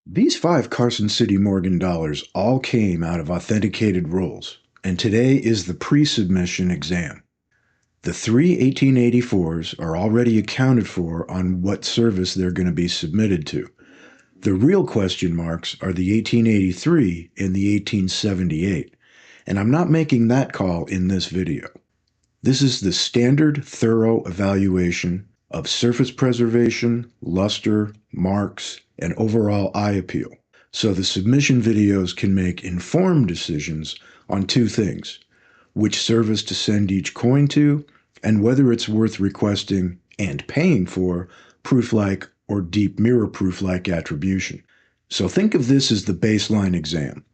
These 5 Carson City Morgan dollars all came out of authenticated rolls, and today is the pre-submission exam. The three 1884s are already accounted for on what service they're going to be submitted to. The real question marks are the 1883 and the 1878, and I'm not making that call in this video. This is the standard thorough evaluation of surface preservation, luster, marks, and overall eye appeal. So the submission videos can make informed decisions on two things: which service to send each coin to, and whether it's worth requesting and paying for proof-like or deep mirror proof-like attribution. So think of this as the baseline exam.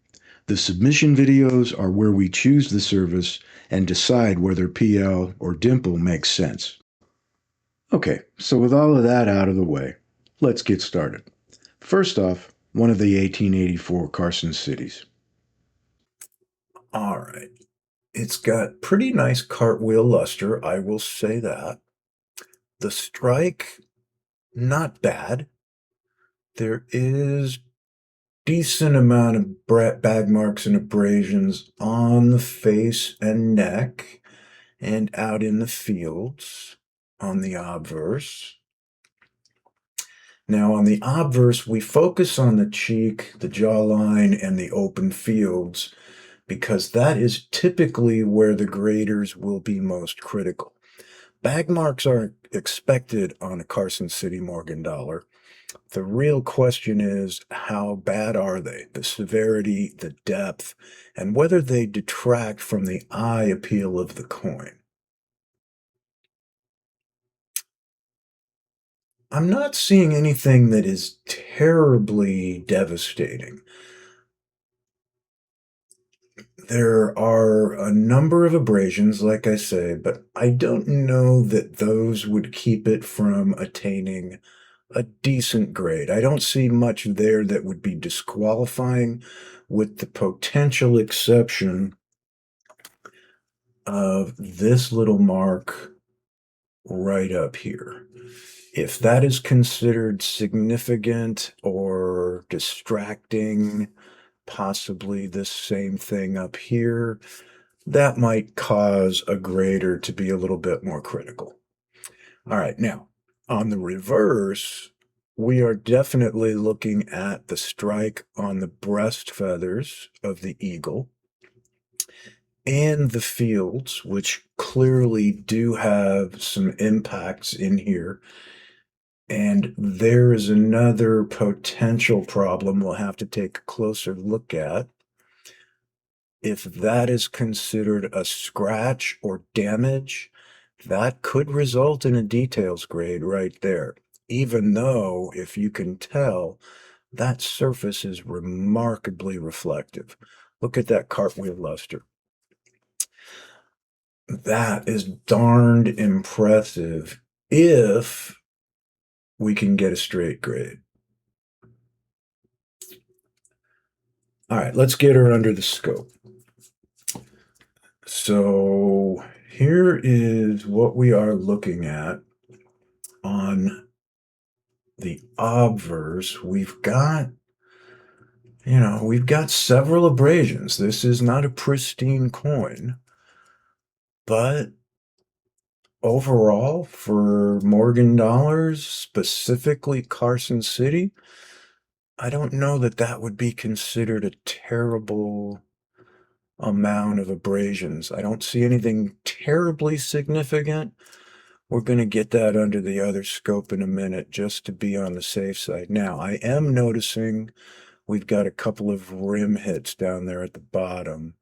The submission videos are where we choose the service and decide whether PL or dimple makes sense. Okay, so with all of that out of the way, let's get started. First off, one of the 1884 Carson cities. All right. It's got pretty nice cartwheel luster, I will say that. The strike, not bad. There is decent amount of bag marks and abrasions on the face and neck and out in the fields on the obverse. Now on the obverse, we focus on the cheek, the jawline, and the open fields because that is typically where the graders will be most critical. Bag marks are expected on a Carson City Morgan dollar. The real question is, how bad are they? The severity, the depth, and whether they detract from the eye appeal of the coin. I'm not seeing anything that is terribly devastating. There are a number of abrasions, like I say, but I don't know that those would keep it from attaining a decent grade. I don't see much there that would be disqualifying, with the potential exception of this little mark right up here. If that is considered significant or distracting, possibly this same thing up here, that might cause a grader to be a little bit more critical. All right, now on the reverse, we are definitely looking at the strike on the breast feathers of the eagle and the fields, which clearly do have some impacts in here. And there is another potential problem we'll have to take a closer look at. If that is considered a scratch or damage, that could result in a details grade right there, even though, if you can tell, that surface is remarkably reflective. Look at that cartwheel luster. That is darned impressive if we can get a straight grade. All right, let's get her under the scope. So here is what we are looking at on the obverse. We've got several abrasions. This is not a pristine coin, but overall, for Morgan dollars, specifically Carson City, I don't know that that would be considered a terrible amount of abrasions. I don't see anything terribly significant. We're going to get that under the other scope in a minute, just to be on the safe side. Now, I am noticing we've got a couple of rim hits down there at the bottom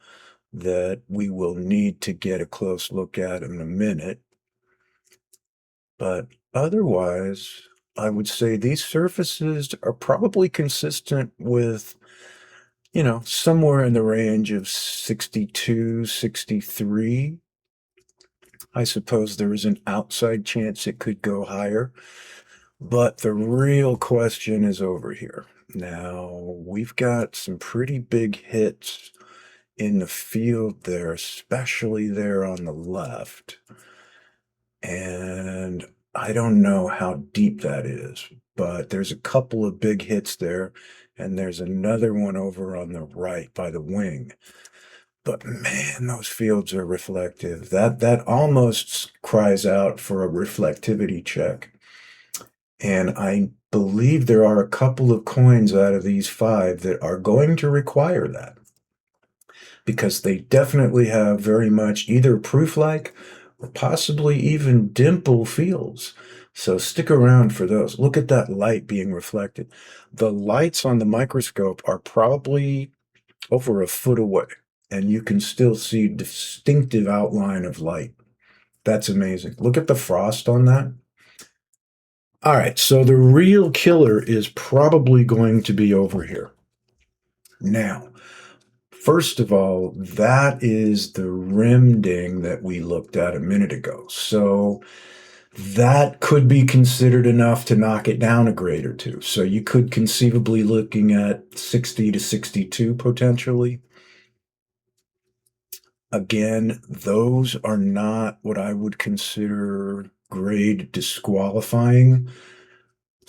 that we will need to get a close look at in a minute. But otherwise, I would say these surfaces are probably consistent with, somewhere in the range of 62, 63. I suppose there is an outside chance it could go higher, but the real question is over here. Now, we've got some pretty big hits in the field there, especially there on the left. And I don't know how deep that is, but there's a couple of big hits there, And there's another one over on the right by the wing. But man, those fields are reflective. That almost cries out for a reflectivity check. And I believe there are a couple of coins out of these 5 that are going to require that, because they definitely have very much either proof-like or possibly even dimple fields. So stick around for those. Look at that light being reflected. The lights on the microscope are probably over a foot away, and you can still see distinctive outline of light. That's amazing. Look at the frost on that. All right, so the real killer is probably going to be over here. Now, first of all, that is the rim ding that we looked at a minute ago. So that could be considered enough to knock it down a grade or two. So you could conceivably looking at 60 to 62 potentially. Again, those are not what I would consider grade disqualifying.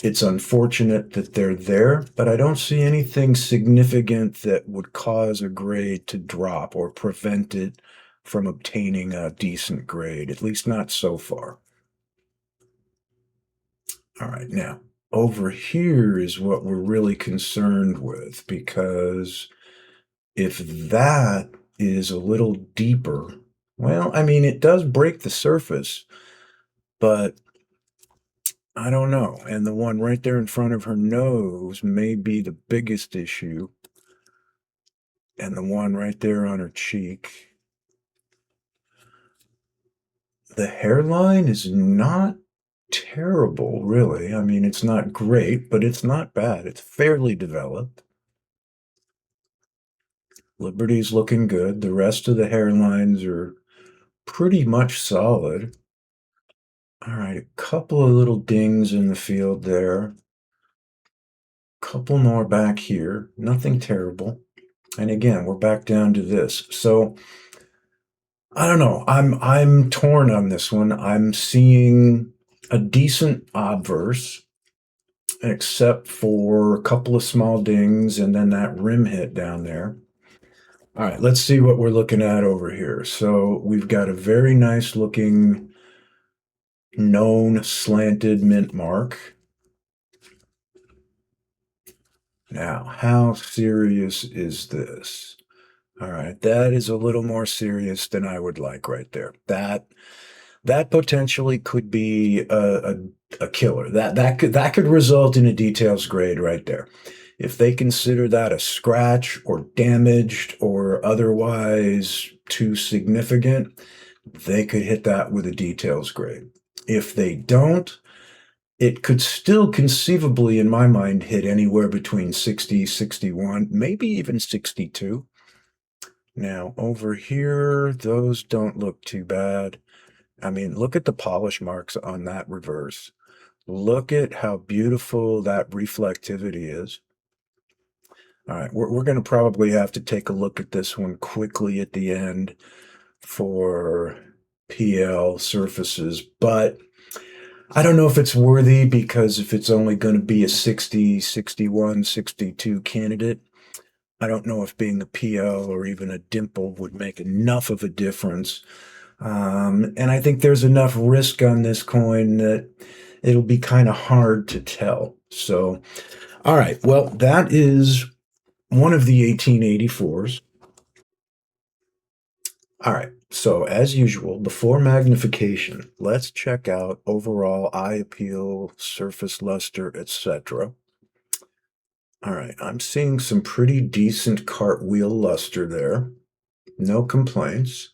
It's unfortunate that they're there, but I don't see anything significant that would cause a grade to drop or prevent it from obtaining a decent grade, at least not so far. All right, now over here is what we're really concerned with, because if that is a little deeper, well, I mean, it does break the surface, but I don't know. And the one right there in front of her nose may be the biggest issue. And the one right there on her cheek. The hairline is not terrible, really. I mean, it's not great, but it's not bad. It's fairly developed. Liberty's looking good. The rest of the hairlines are pretty much solid. All right, a couple of little dings in the field there. Couple more back here. Nothing terrible. And again, we're back down to this. So I don't know. I'm torn on this one. I'm seeing a decent obverse, except for a couple of small dings and then that rim hit down there. All right, let's see what we're looking at over here. So we've got a very nice looking known slanted mint mark. Now, how serious is this? All right, that is a little more serious than I would like right there. That potentially could be a killer. That could result in a details grade right there. If they consider that a scratch or damaged or otherwise too significant, they could hit that with a details grade. If they don't, it could still conceivably, in my mind, hit anywhere between 60, 61, maybe even 62. Now, over here, those don't look too bad. I mean, look at the polish marks on that reverse. Look at how beautiful that reflectivity is. All right, we're going to probably have to take a look at this one quickly at the end for PL surfaces, but I don't know if it's worthy, because if it's only going to be a 60, 61, 62 candidate, I don't know if being a PL or even a dimple would make enough of a difference. And I think there's enough risk on this coin that it'll be kind of hard to tell. So, all right, well, that is one of the 1884s. All right, so as usual, before magnification, let's check out overall eye appeal, surface luster, etc. All right, I'm seeing some pretty decent cartwheel luster there. No complaints.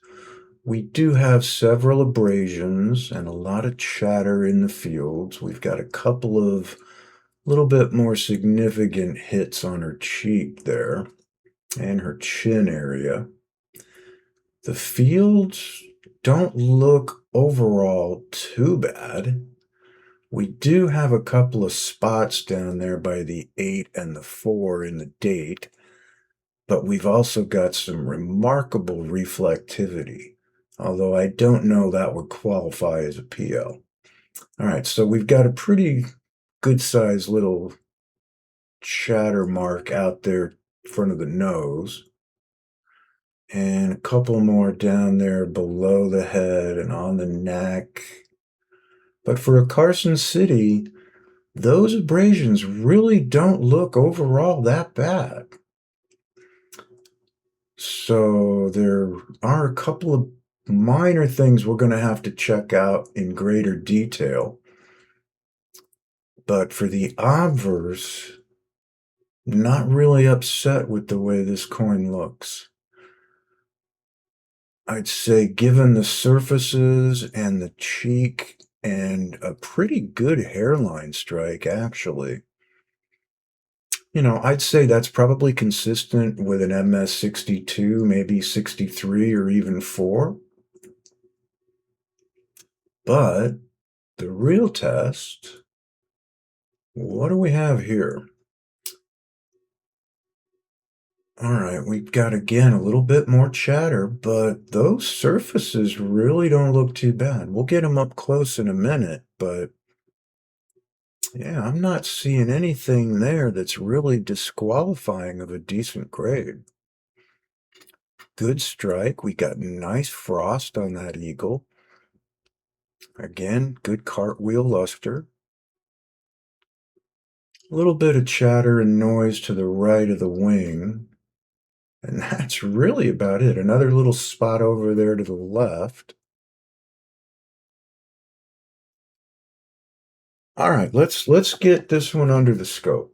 We do have several abrasions and a lot of chatter in the fields. We've got a couple of little bit more significant hits on her cheek there and her chin area. The fields don't look overall too bad. We do have a couple of spots down there by the 8 and the 4 in the date, but we've also got some remarkable reflectivity, although I don't know that would qualify as a PL. All right, so we've got a pretty good-sized little chatter mark out there in front of the nose. And a couple more down there below the head and on the neck. But for a Carson City, those abrasions really don't look overall that bad. So there are a couple of minor things we're going to have to check out in greater detail. But for the obverse, not really upset with the way this coin looks. I'd say given the surfaces and the cheek and a pretty good hairline strike, actually. You know, I'd say that's probably consistent with an MS 62, maybe 63 or even 4. But the real test, what do we have here? All right, we've got, again, a little bit more chatter, but those surfaces really don't look too bad. We'll get them up close in a minute, but yeah, I'm not seeing anything there that's really disqualifying of a decent grade. Good strike. We got nice frost on that eagle. Again, good cartwheel luster. A little bit of chatter and noise to the right of the wing. And that's really about it. Another little spot over there to the left. All right, let's get this one under the scope.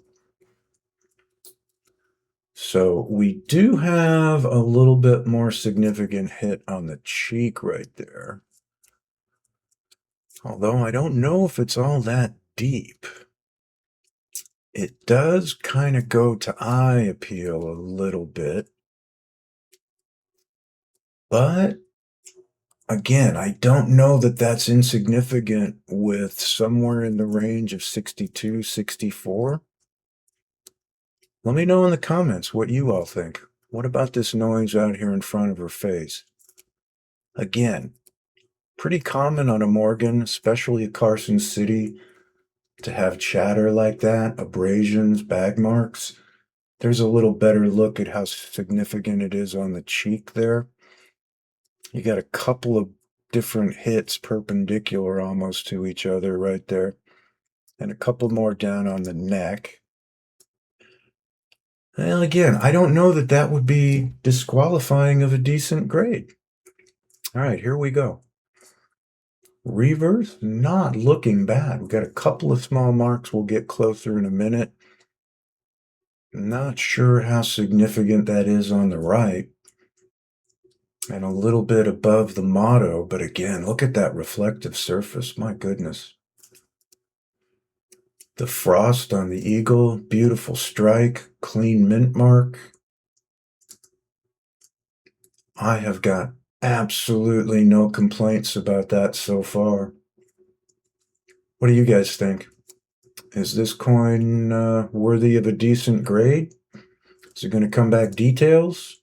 So we do have a little bit more significant hit on the cheek right there. Although I don't know if it's all that deep. It does kind of go to eye appeal a little bit. But again, I don't know that that's insignificant with somewhere in the range of 62, 64. Let me know in the comments what you all think. What about this noise out here in front of her face? Again, pretty common on a Morgan, especially a Carson City, to have chatter like that, abrasions, bag marks. There's a little better look at how significant it is on the cheek there. You got a couple of different hits perpendicular almost to each other right there, and a couple more down on the neck. Well, again, I don't know that that would be disqualifying of a decent grade. All right, here we go. Reverse, not looking bad. We've got a couple of small marks we'll get closer in a minute. Not sure how significant that is on the right. And a little bit above the motto, but again, look at that reflective surface. My goodness. The frost on the eagle, beautiful strike, clean mint mark. I have got absolutely no complaints about that so far. What do you guys think? Is this coin worthy of a decent grade? Is it going to come back details?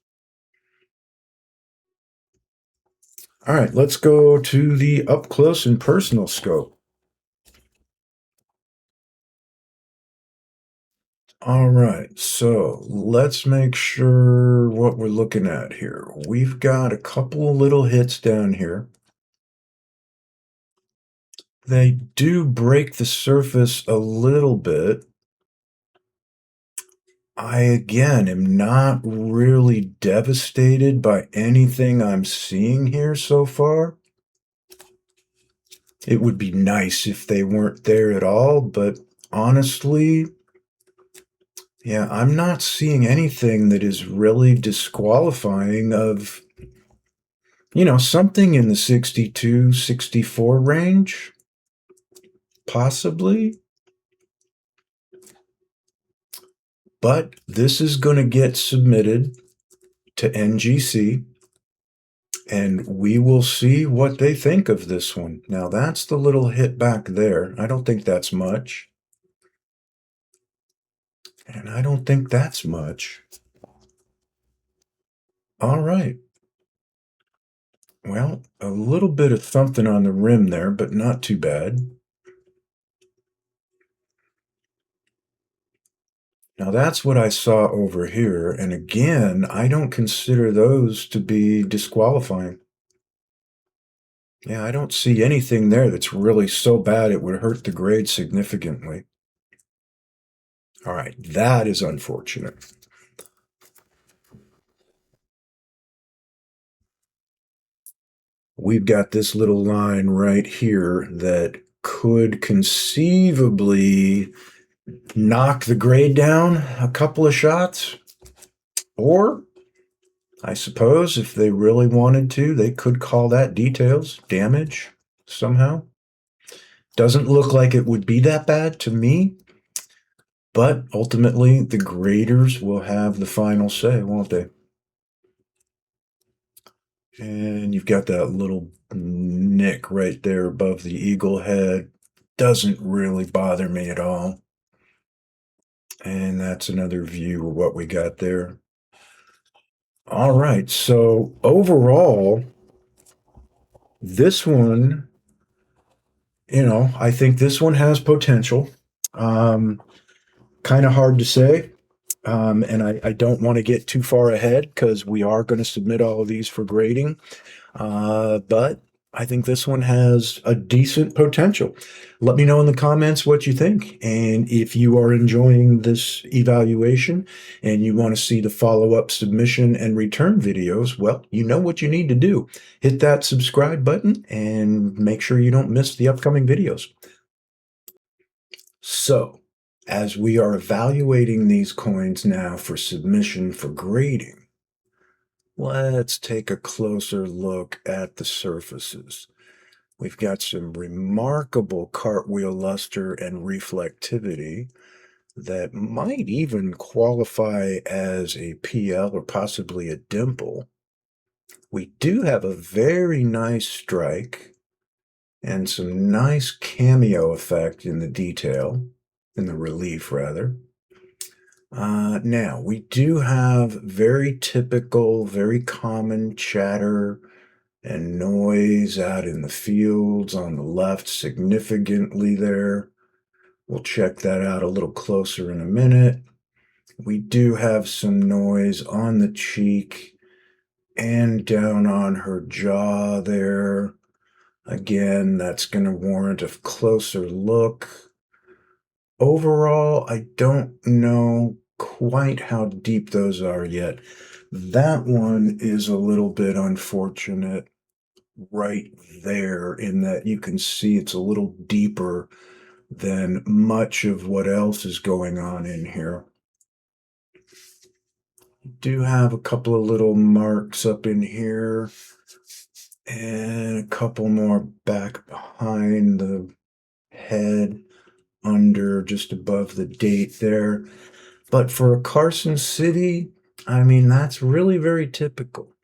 All right, let's go to the up close and personal scope. All right, so let's make sure what we're looking at here. We've got a couple of little hits down here. They do break the surface a little bit. I, again, am not really devastated by anything I'm seeing here so far. It would be nice if they weren't there at all, but honestly, yeah, I'm not seeing anything that is really disqualifying of, you know, something in the 62, 64 range, possibly. But this is going to get submitted to NGC, and we will see what they think of this one. Now, that's the little hit back there. I don't think that's much. And I don't think that's much. All right. Well, a little bit of something on the rim there, but not too bad. Now that's what I saw over here, and again, I don't consider those to be disqualifying. Yeah, I don't see anything there that's really so bad it would hurt the grade significantly. All right, that is unfortunate. We've got this little line right here that could conceivably knock the grade down a couple of shots, or I suppose if they really wanted to, they could call that details, damage somehow. Doesn't look like it would be that bad to me, but ultimately the graders will have the final say, won't they? And you've got that little nick right there above the eagle head. Doesn't really bother me at all. And that's another view of what we got there. All right, so overall, this one, I think this one has potential. Um, kind of hard to say. And I don't want to get too far ahead because we are going to submit all of these for grading. But I think this one has a decent potential. Let me know in the comments what you think. And if you are enjoying this evaluation and you want to see the follow-up submission and return videos, well, you know what you need to do. Hit that subscribe button and make sure you don't miss the upcoming videos. So, as we are evaluating these coins now for submission for grading, let's take a closer look at the surfaces. We've got some remarkable cartwheel luster and reflectivity that might even qualify as a PL or possibly a dimple. We do have a very nice strike and some nice cameo effect in the detail, in the relief rather. Now, we do have very typical, very common chatter and noise out in the fields on the left significantly there. We'll check that out a little closer in a minute. We do have some noise on the cheek and down on her jaw there. Again, that's going to warrant a closer look. Overall, I don't know quite how deep those are yet. That one is a little bit unfortunate right there in that you can see it's a little deeper than much of what else is going on in here. Do have a couple of little marks up in here and a couple more back behind the head under just above the date there. But for a Carson City, I mean, that's really very typical.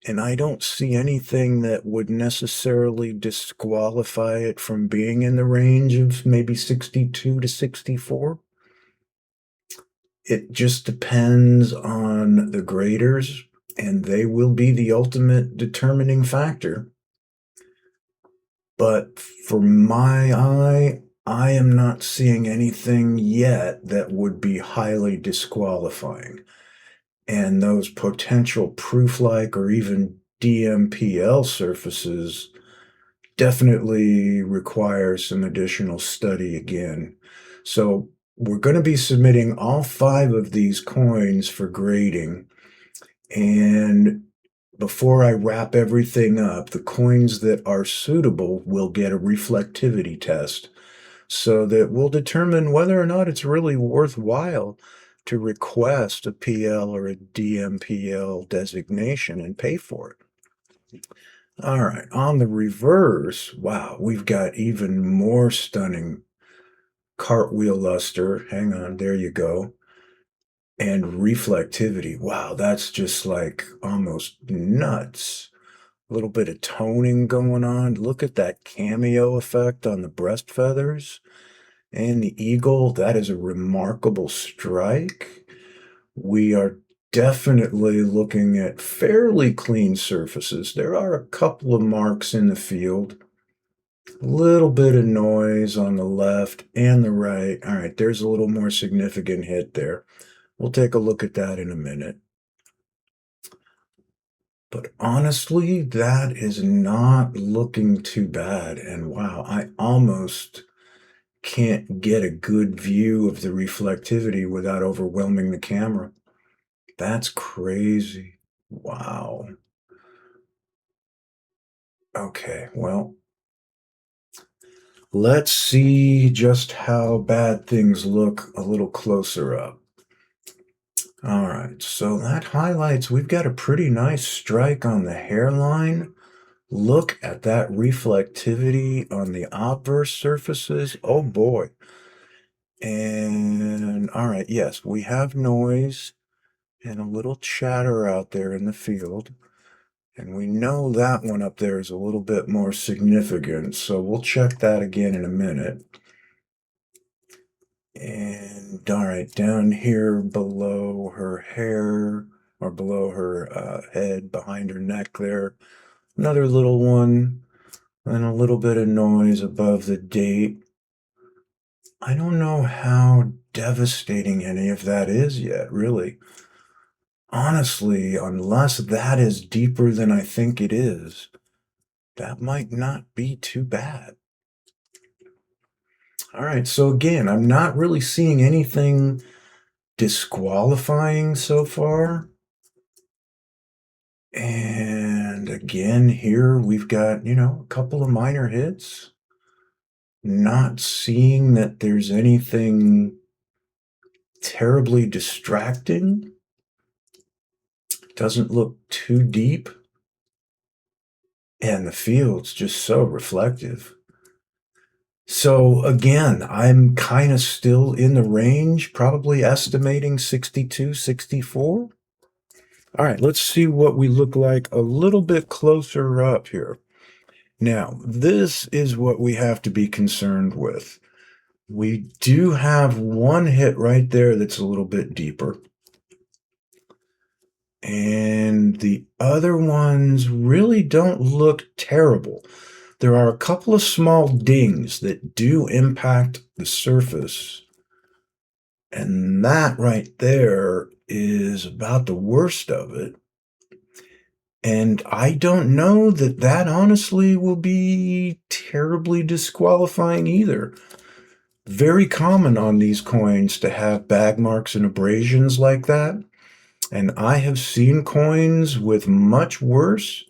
And I don't see anything that would necessarily disqualify it from being in the range of maybe 62 to 64. It just depends on the graders, and they will be the ultimate determining factor. But for my eye, I am not seeing anything yet that would be highly disqualifying. And those potential proof-like or even DMPL surfaces definitely require some additional study again. So we're going to be submitting all 5 of these coins for grading. And before I wrap everything up, the coins that are suitable will get a reflectivity test so that we'll determine whether or not it's really worthwhile to request a PL or a DMPL designation and pay for it. All right, on the reverse, wow, we've got even more stunning cartwheel luster. Hang on, there you go. And reflectivity. Wow, that's just like almost nuts. A little bit of toning going on. Look at that cameo effect on the breast feathers. And the eagle, that is a remarkable strike. We are definitely looking at fairly clean surfaces. There are a couple of marks in the field, A little bit of noise on the left and the right. All right, there's a little more significant hit there. We'll take a look at that in a minute. But honestly, that is not looking too bad. And wow, I almost can't get a good view of the reflectivity without overwhelming the camera. That's crazy. Wow. Okay, well, let's see just how bad things look a little closer up. All right, so that highlights, we've got a pretty nice strike on the hairline. Look at that reflectivity on the obverse surfaces. Oh boy. And all right, yes, we have noise and a little chatter out there in the field. And we know that one up there is a little bit more significant, so we'll check that again in a minute. And all right, down here below her hair, or below her head, behind her neck there, another little one, and a little bit of noise above the date. I don't know how devastating any of that is yet, really. Honestly, unless that is deeper than I think it is, that might not be too bad. All right, so again, I'm not really seeing anything disqualifying so far. And again, here we've got, a couple of minor hits. Not seeing that there's anything terribly distracting. Doesn't look too deep. And the field's just so reflective. So again, I'm kind of still in the range, probably estimating 62, 64. All right, let's see what we look like a little bit closer up here. Now, this is what we have to be concerned with. We do have one hit right there that's a little bit deeper. And the other ones really don't look terrible. There are a couple of small dings that do impact the surface. And that right there is about the worst of it. And I don't know that that honestly will be terribly disqualifying either. Very common on these coins to have bag marks and abrasions like that. And I have seen coins with much worse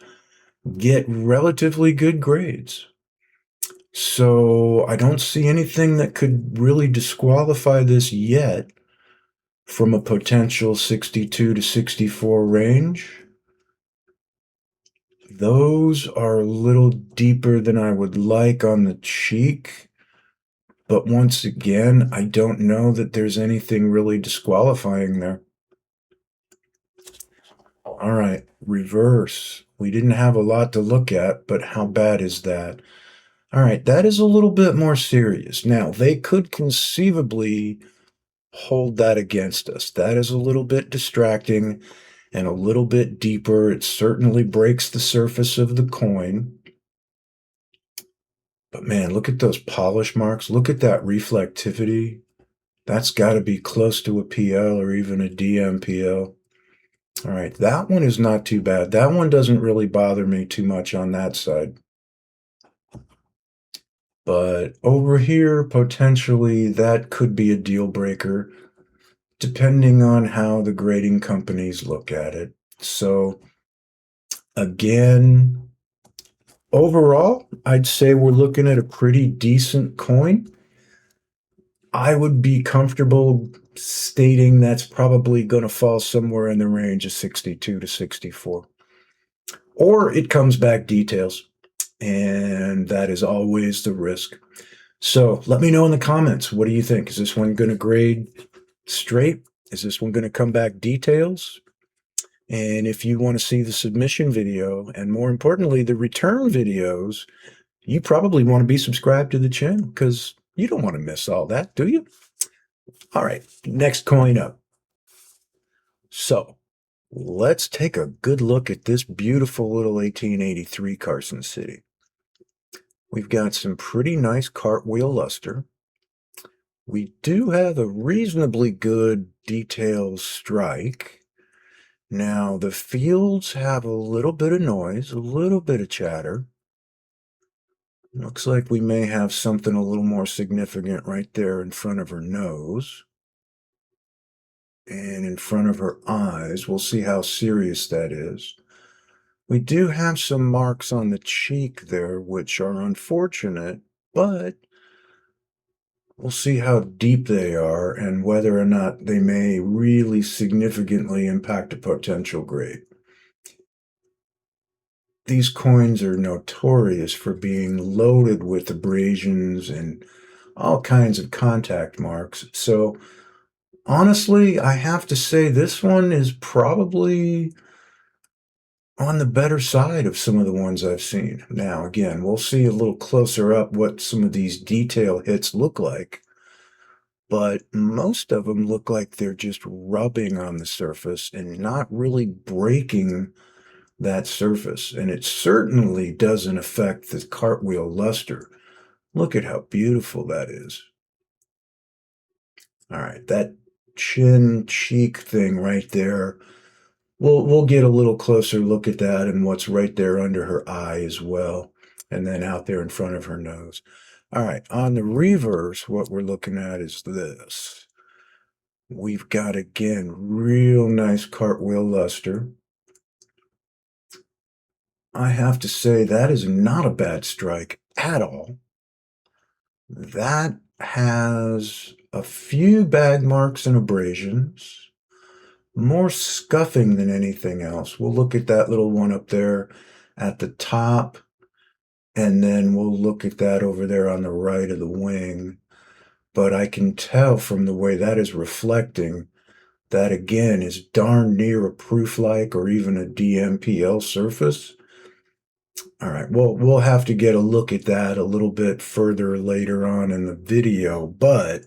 get relatively good grades. So I don't see anything that could really disqualify this yet from a potential 62 to 64 range. Those are a little deeper than I would like on the cheek. But once again, I don't know that there's anything really disqualifying there. All right, reverse. We didn't have a lot to look at, but how bad is that? All right, that is a little bit more serious. Now, they could conceivably hold that against us. That is a little bit distracting and a little bit deeper. It certainly breaks the surface of the coin. But man, look at those polish marks. Look at that reflectivity. That's got to be close to a PL or even a DMPL. All right, that one is not too bad. That one doesn't really bother me too much on that side. But over here, potentially, that could be a deal breaker, depending on how the grading companies look at it. So, again, overall, I'd say we're looking at a pretty decent coin. I would be comfortable stating that's probably going to fall somewhere in the range of 62 to 64. Or it comes back details, and that is always the risk. So let me know in the comments. What do you think? Is this one going to grade straight? Is this one going to come back details? And if you want to see the submission video, and more importantly, the return videos, you probably want to be subscribed to the channel because you don't want to miss all that, do you? All right, next coin up. So let's take a good look at this beautiful little 1883 Carson City. We've got some pretty nice cartwheel luster. We do have a reasonably good detail strike. Now, the fields have a little bit of noise, a little bit of chatter. Looks like we may have something a little more significant right there in front of her nose. And in front of her eyes. We'll see how serious that is. We do have some marks on the cheek there, which are unfortunate, but we'll see how deep they are and whether or not they may really significantly impact a potential grade. These coins are notorious for being loaded with abrasions and all kinds of contact marks. So honestly, I have to say this one is probably on the better side of some of the ones I've seen. Now, again, we'll see a little closer up what some of these detail hits look like, but most of them look like they're just rubbing on the surface and not really breaking that surface. And it certainly doesn't affect the cartwheel luster. Look at how beautiful that is. All right, that chin cheek thing right there. We'll get a little closer look at that and what's right there under her eye as well, and then out there in front of her nose. All right, on the reverse, what we're looking at is this. We've got, again, real nice cartwheel luster. I have to say that is not a bad strike at all. That has a few bag marks and abrasions. More scuffing than anything else. We'll look at that little one up there at the top, and then we'll look at that over there on the right of the wing. But I can tell from the way that is reflecting, that again is darn near a proof-like or even a DMPL surface. All right, well, we'll have to get a look at that a little bit further later on in the video, but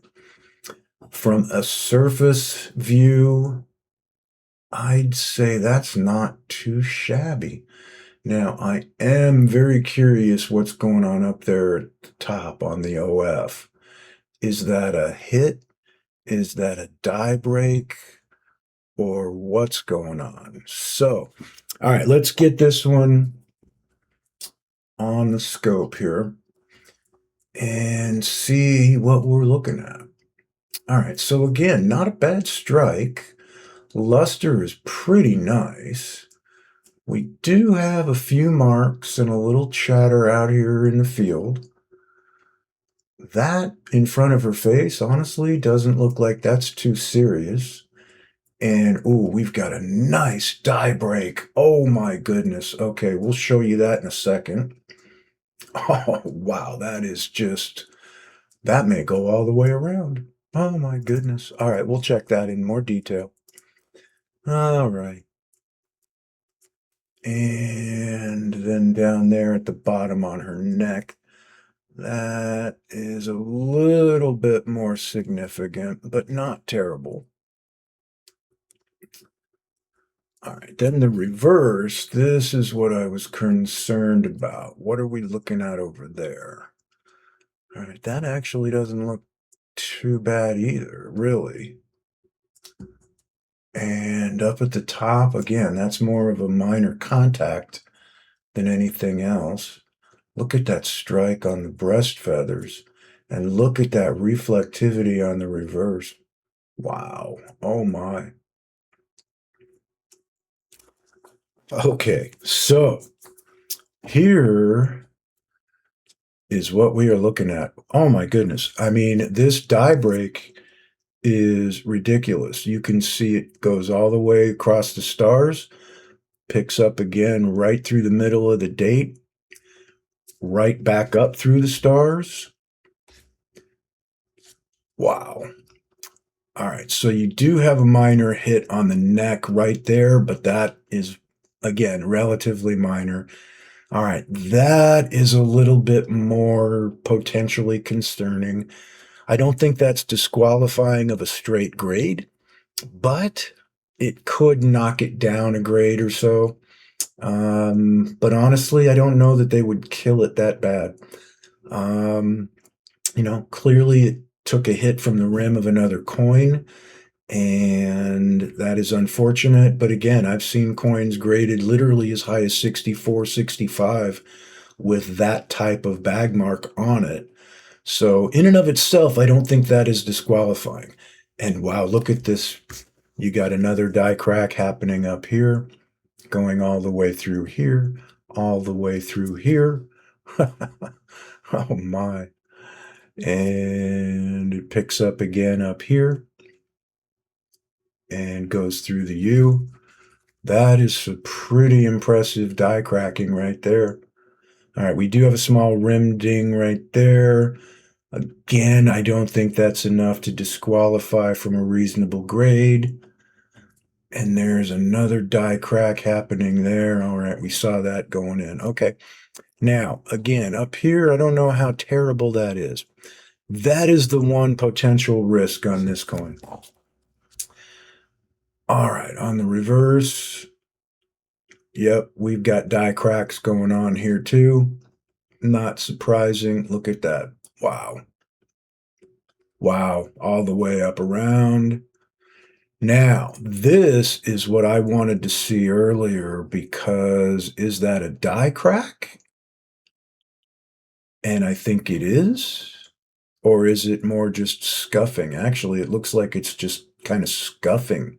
from a surface view, I'd say that's not too shabby. Now, I am very curious what's going on up there at the top on the OF. Is that a hit? Is that a die break? Or what's going on? So, all right, let's get this one on the scope here and see what we're looking at. All right, so again, not a bad strike. Luster is pretty nice. We do have a few marks and a little chatter out here in the field. That in front of her face, honestly, doesn't look like that's too serious. And, ooh, we've got a nice die break. Oh, my goodness. Okay, we'll show you that in a second. Oh, wow, that is just, that may go all the way around. Oh, my goodness. All right, we'll check that in more detail. All right. And then down there at the bottom on her neck, that is a little bit more significant, but not terrible. All right, then the reverse, this is what I was concerned about. What are we looking at over there? All right, that actually doesn't look too bad either, really. And up at the top, again, that's more of a minor contact than anything else. Look at that strike on the breast feathers, and look at that reflectivity on the reverse. Wow, oh my. Okay, so here is what we are looking at. Oh my goodness. I mean, this die break is ridiculous. You can see it goes all the way across the stars, picks up again right through the middle of the date, right back up through the stars. Wow. All right, so you do have a minor hit on the neck right there, but that is, again, relatively minor. All right, that is a little bit more potentially concerning. I don't think that's disqualifying of a straight grade, but it could knock it down a grade or so. But honestly, I don't know that they would kill it that bad. Um, clearly it took a hit from the rim of another coin, and that is unfortunate. But again, I've seen coins graded literally as high as 64, 65 with that type of bag mark on it. So in and of itself, I don't think that is disqualifying. And wow, look at this. You got another die crack happening up here, going all the way through here, all the way through here. Oh my. And it picks up again up here and goes through the U. That is a pretty impressive die cracking right there. All right, we do have a small rim ding right there. Again, I don't think that's enough to disqualify from a reasonable grade. And there's another die crack happening there. All right, we saw that going in. Okay. Now, again, up here, I don't know how terrible that is. That is the one potential risk on this coin. All right, on the reverse, yep, we've got die cracks going on here too. Not surprising. Look at that. Wow. Wow, all the way up around. Now, this is what I wanted to see earlier because is that a die crack? And I think it is. Or is it more just scuffing? Actually, it looks like it's just kind of scuffing.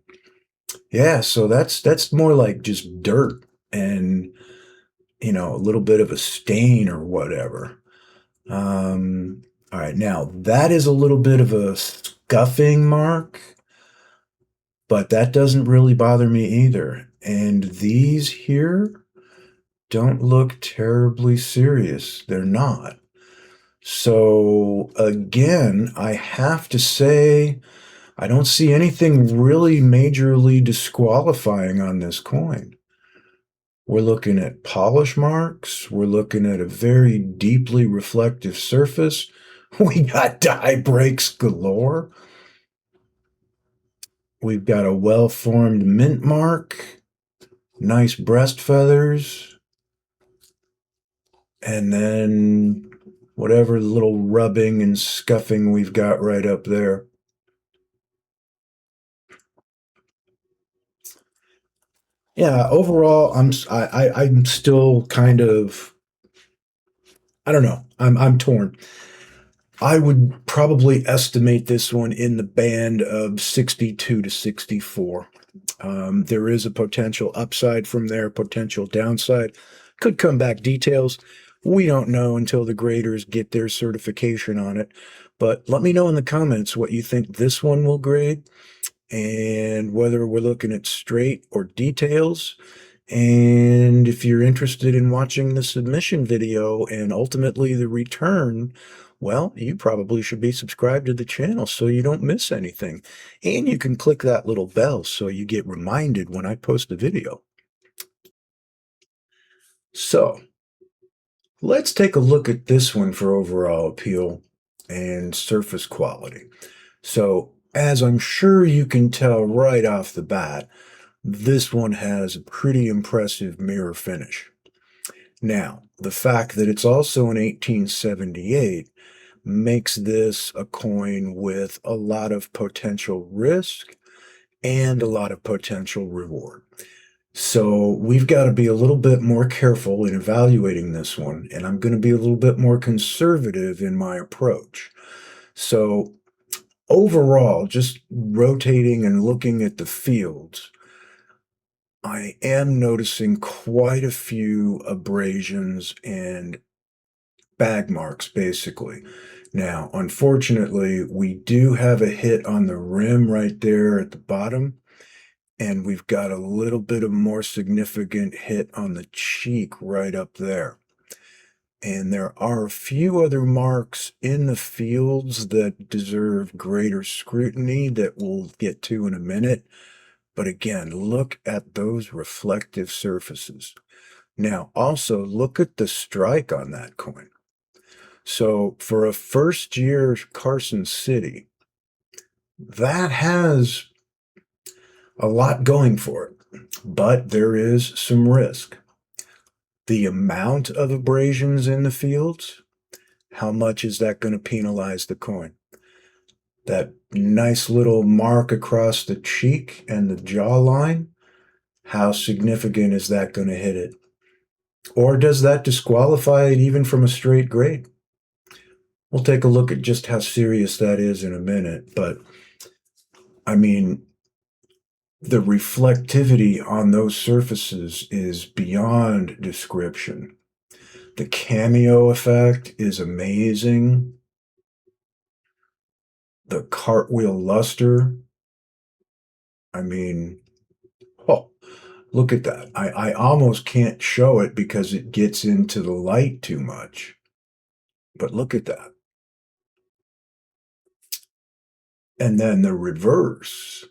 Yeah, so that's more like just dirt and a little bit of a stain or whatever. All right, now that is a little bit of a scuffing mark, but that doesn't really bother me either. And these here don't look terribly serious. They're not. So again, I have to say, I don't see anything really majorly disqualifying on this coin. We're looking at polish marks. We're looking at a very deeply reflective surface. We got die breaks galore. We've got a well-formed mint mark. Nice breast feathers. And then whatever little rubbing and scuffing we've got right up there. Yeah, overall, I'm still kind of, I don't know. I'm torn. I would probably estimate this one in the band of 62 to 64. There is a potential upside from there, potential downside. Could come back details. We don't know until the graders get their certification on it. But let me know in the comments what you think this one will grade and whether we're looking at straight or details. And if you're interested in watching the submission video and ultimately the return, well, you probably should be subscribed to the channel so you don't miss anything. And you can click that little bell so you get reminded when I post a video. So let's take a look at this one for overall appeal and surface quality. So as I'm sure you can tell right off the bat, this one has a pretty impressive mirror finish. Now, the fact that it's also an 1878 makes this a coin with a lot of potential risk and a lot of potential reward. So we've got to be a little bit more careful in evaluating this one, and I'm going to be a little bit more conservative in my approach. So overall, just rotating and looking at the fields, I am noticing quite a few abrasions and bag marks, basically. Now, unfortunately, we do have a hit on the rim right there at the bottom, and we've got a little bit of more significant hit on the cheek right up there. And there are a few other marks in the fields that deserve greater scrutiny that we'll get to in a minute. But again, look at those reflective surfaces. Now, also look at the strike on that coin. So for a first year Carson City, that has a lot going for it, but there is some risk. The amount of abrasions in the fields How much is that going to penalize the coin? That nice little mark across the cheek and the jawline, how significant is that going to hit it? Or does that disqualify it even from a straight grade? We'll take a look at just how serious that is in a minute, but I mean, the reflectivity on those surfaces is beyond description. The cameo effect is amazing. The cartwheel luster, I mean, oh, look at that. I almost can't show it because it gets into the light too much. But look at that. And then the reverse.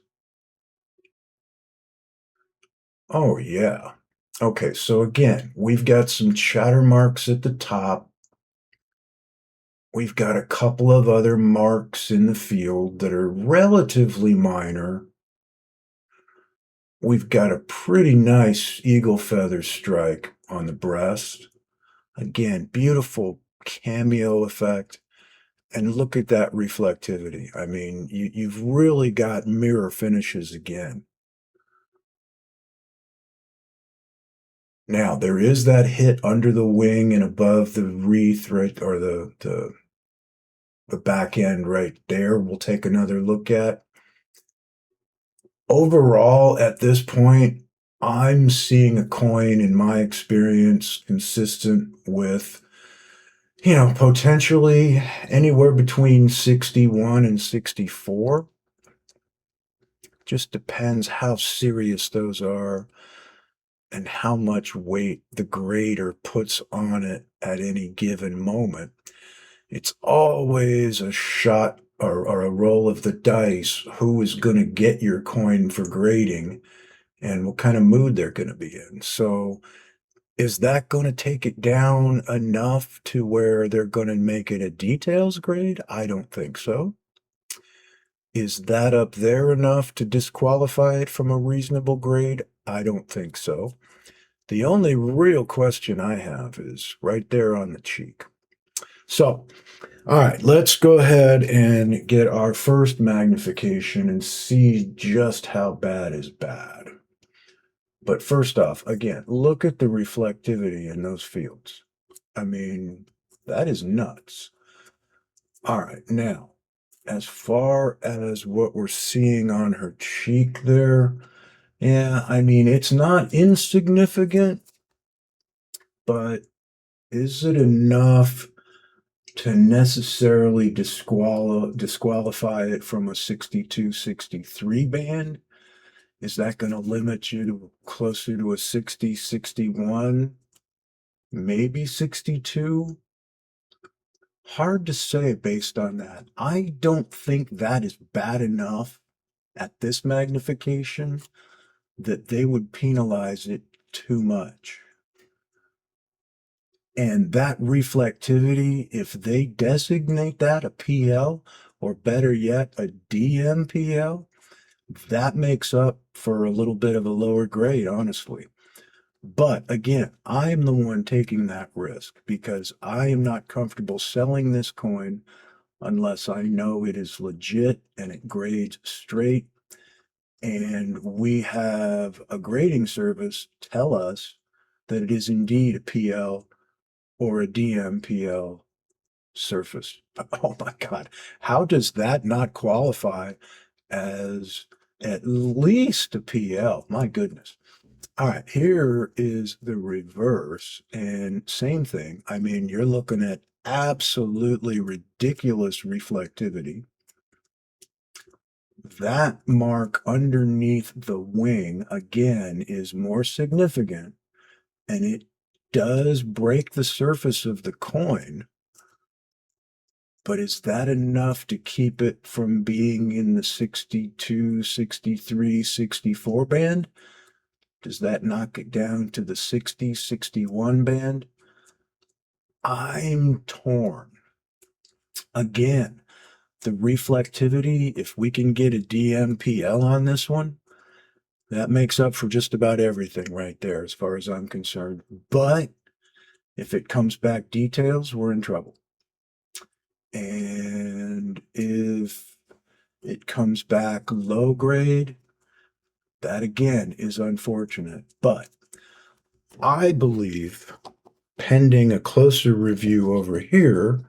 Oh, yeah. Okay, so again, we've got some chatter marks at the top. We've got a couple of other marks in the field that are relatively minor. We've got a pretty nice eagle feather strike on the breast. Again, beautiful cameo effect. And look at that reflectivity. I mean, you've really got mirror finishes again. Now, there is that hit under the wing and above the wreath, right, or the back end right there. We'll take another look at. Overall, at this point, I'm seeing a coin, in my experience, consistent with, potentially anywhere between 61 and 64. Just depends how serious those are and how much weight the grader puts on it at any given moment. It's always a shot or a roll of the dice who is going to get your coin for grading and what kind of mood they're going to be in. So, is that going to take it down enough to where they're going to make it a details grade? I don't think so. Is that up there enough to disqualify it from a reasonable grade? I don't think so. The only real question I have is right there on the cheek. So, all right, let's go ahead and get our first magnification and see just how bad is bad. But first off, again, look at the reflectivity in those fields. I mean, that is nuts. All right, now, as far as what we're seeing on her cheek there, yeah, I mean, it's not insignificant, but is it enough to necessarily disqualify it from a 62, 63 band? Is that going to limit you to closer to a 60, 61, maybe 62? Hard to say based on that. I don't think that is bad enough at this magnification that they would penalize it too much. And that reflectivity, if they designate that a PL, or better yet, a DMPL, that makes up for a little bit of a lower grade, honestly. But again, I am the one taking that risk because I am not comfortable selling this coin unless I know it is legit and it grades straight. And we have a grading service tell us that it is indeed a PL or a DMPL surface. Oh my God. How does that not qualify as at least a PL? My goodness. All right, here is the reverse, and same thing. I mean, you're looking at absolutely ridiculous reflectivity. That mark underneath the wing, again, is more significant, and it does break the surface of the coin. But is that enough to keep it from being in the 62, 63, 64 band? Does that knock it down to the 60, 61 band? I'm torn. Again, the reflectivity, if we can get a DMPL on this one, that makes up for just about everything right there as far as I'm concerned. But if it comes back details, we're in trouble. And if it comes back low grade, that again is unfortunate. But I believe, pending a closer review over here,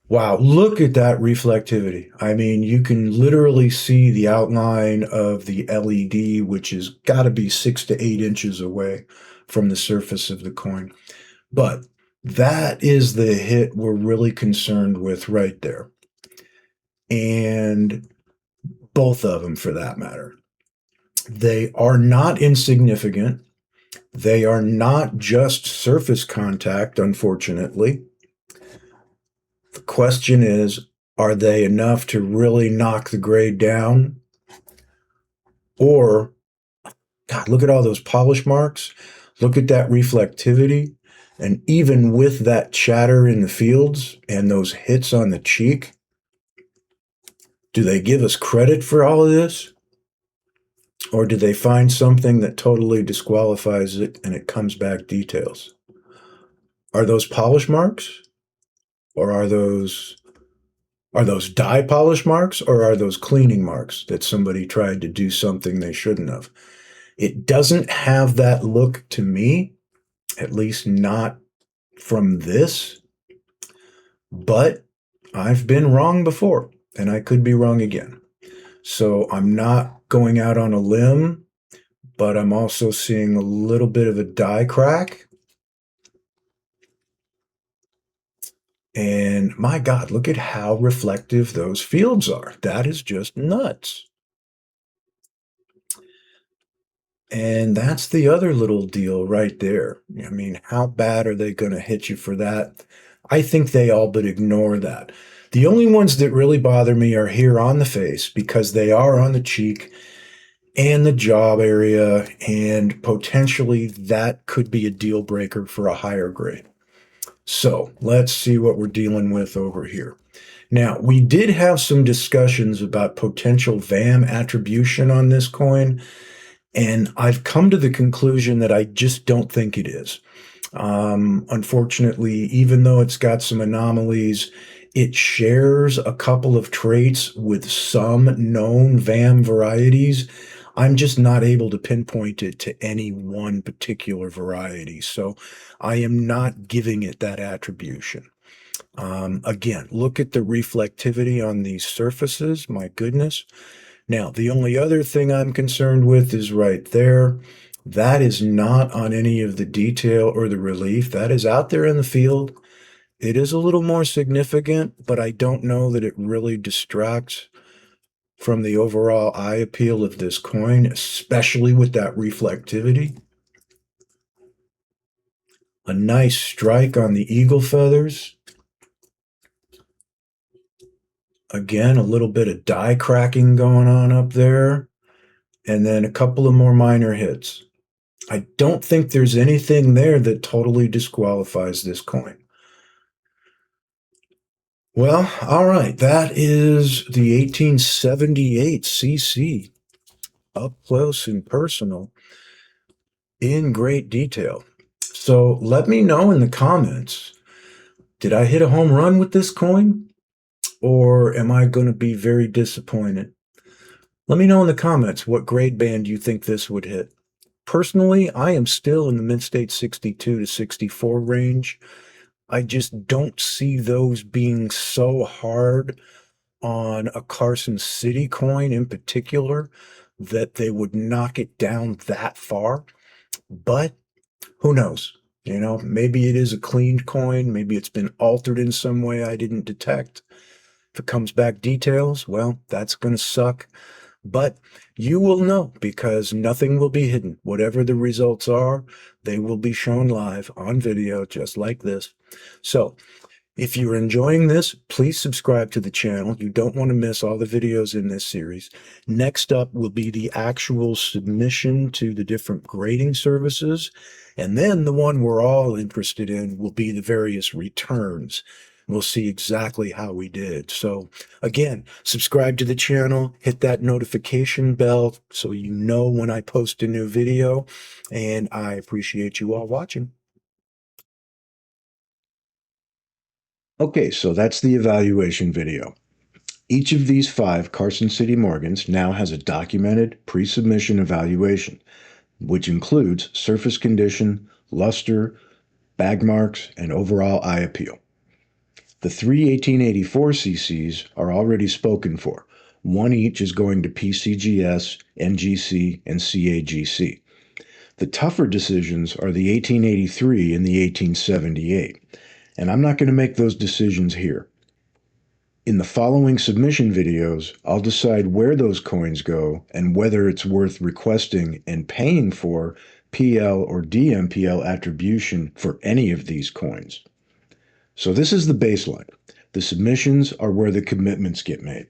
wow, look at that reflectivity. I mean, you can literally see the outline of the LED, which has got to be 6 to 8 inches away from the surface of the coin. But that is the hit we're really concerned with right there. And both of them, for that matter. They are not insignificant. They are not just surface contact, unfortunately. The question is, are they enough to really knock the grade down? Or, God, look at all those polish marks. Look at that reflectivity. And even with that chatter in the fields and those hits on the cheek, do they give us credit for all of this? Or do they find something that totally disqualifies it and it comes back details? Are those polish marks? Or are those dye polish marks, or are those cleaning marks that somebody tried to do something they shouldn't have? It doesn't have that look to me, at least not from this, but I've been wrong before, and I could be wrong again. So I'm not going out on a limb, but I'm also seeing a little bit of a dye crack. And my God, look at how reflective those fields are. That is just nuts. And that's the other little deal right there. I mean, how bad are they going to hit you for that? I think they all but ignore that. The only ones that really bother me are here on the face because they are on the cheek and the jaw area, and potentially that could be a deal breaker for a higher grade. So let's see what we're dealing with over here. Now, we did have some discussions about potential VAM attribution on this coin, and I've come to the conclusion that I just don't think it is. Unfortunately, even though it's got some anomalies, it shares a couple of traits with some known VAM varieties. I'm just not able to pinpoint it to any one particular variety. So I am not giving it that attribution. Again, look at the reflectivity on these surfaces. My goodness. Now, the only other thing I'm concerned with is right there. That is not on any of the detail or the relief. That is out there in the field. It is a little more significant, but I don't know that it really distracts from the overall eye appeal of this coin, especially with that reflectivity. A nice strike on the eagle feathers. Again, a little bit of die cracking going on up there. And then a couple of more minor hits. I don't think there's anything there that totally disqualifies this coin. Well, all right. That is the 1878 CC up close and personal in great detail. So let me know in the comments, did I hit a home run with this coin? Or am I going to be very disappointed? Let me know in the comments what grade band you think this would hit. Personally, I am still in the mid-state 62 to 64 range. I just don't see those being so hard on a Carson City coin in particular that they would knock it down that far. But who knows? You know, maybe it is a cleaned coin. Maybe it's been altered in some way I didn't detect. If it comes back details, well, that's going to suck. But you will know because nothing will be hidden. Whatever the results are, they will be shown live on video just like this. So if you're enjoying this, please subscribe to the channel. You don't want to miss all the videos in this series. Next up will be the actual submission to the different grading services. And then the one we're all interested in will be the various returns. We'll see exactly how we did. So again, subscribe to the channel, hit that notification bell so you know when I post a new video. And I appreciate you all watching. Okay, so that's the evaluation video. Each of these 5 Carson City Morgans now has a documented pre-submission evaluation, which includes surface condition, luster, bag marks, and overall eye appeal. The 3 1884 CCs are already spoken for. One each is going to PCGS, NGC, and CAGC. The tougher decisions are the 1883 and the 1878, and I'm not going to make those decisions here. In the following submission videos, I'll decide where those coins go and whether it's worth requesting and paying for PL or DMPL attribution for any of these coins. So this is the baseline. The submissions are where the commitments get made.